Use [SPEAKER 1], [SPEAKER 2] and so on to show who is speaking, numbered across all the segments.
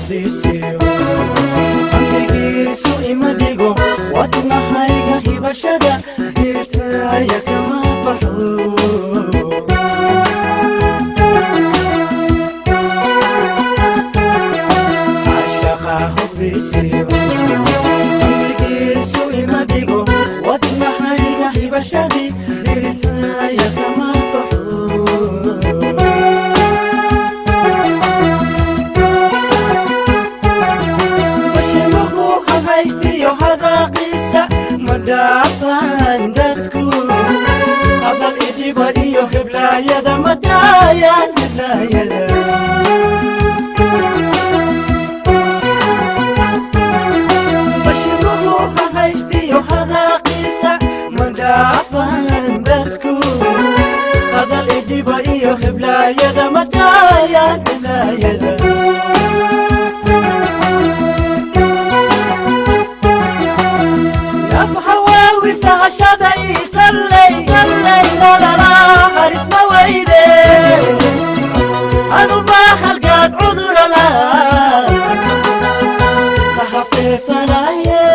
[SPEAKER 1] hofisiyo amnigiisu ima dhigo wadnahayga hibashada hirtaaya kama baxo ashaqa hofisiyo amnigiisu ima dhigo wadnahayga hibashadi hirtaaya kama madafan dadku abal idiba iyo heblayada matayan heblayada bashiruhu haystiyo hadaqisa madafan dadku abal idiba iyo heblayada matayan heblayada شدي كلي لا لا حرس ما ويدي أنا ما خلقت عذر لا تخفف نايا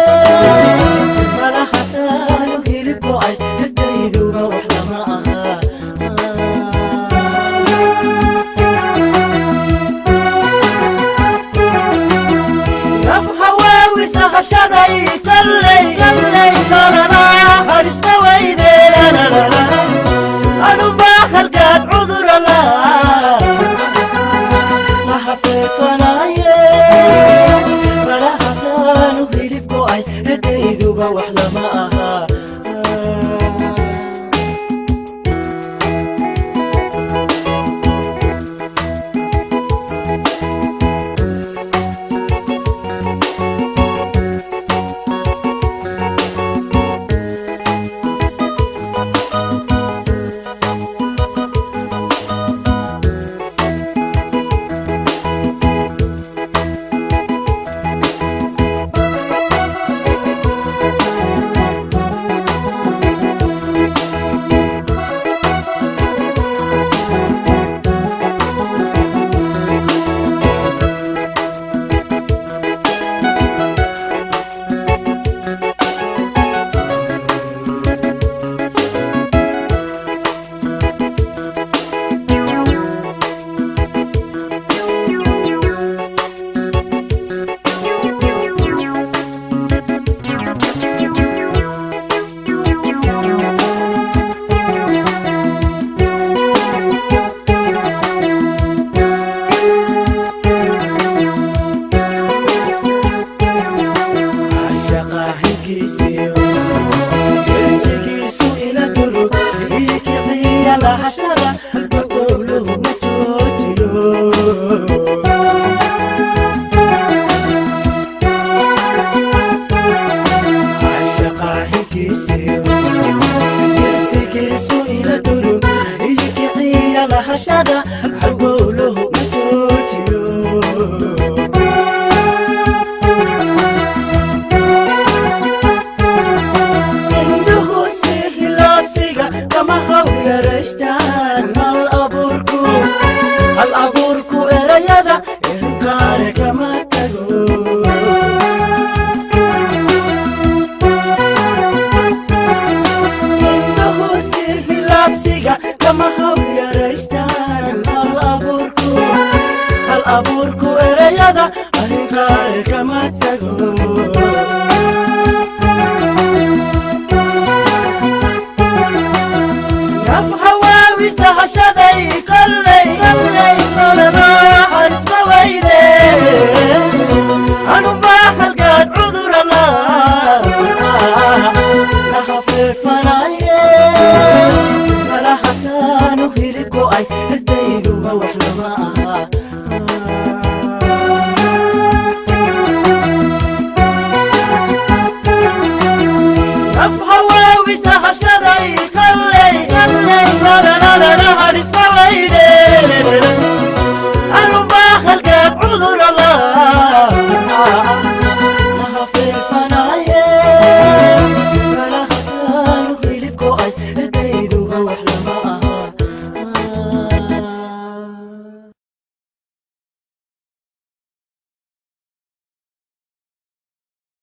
[SPEAKER 1] ولا حتى نقيل بوعي هدي ذوبة وحدة معها نفحة ويسها شدي كلي لا لا حرس ما ويدي لا لا لا أنا ما خلقت عذر لا ما خفف نايا ولا حتى نقيل بوعي هدي ذوبة وحدة معها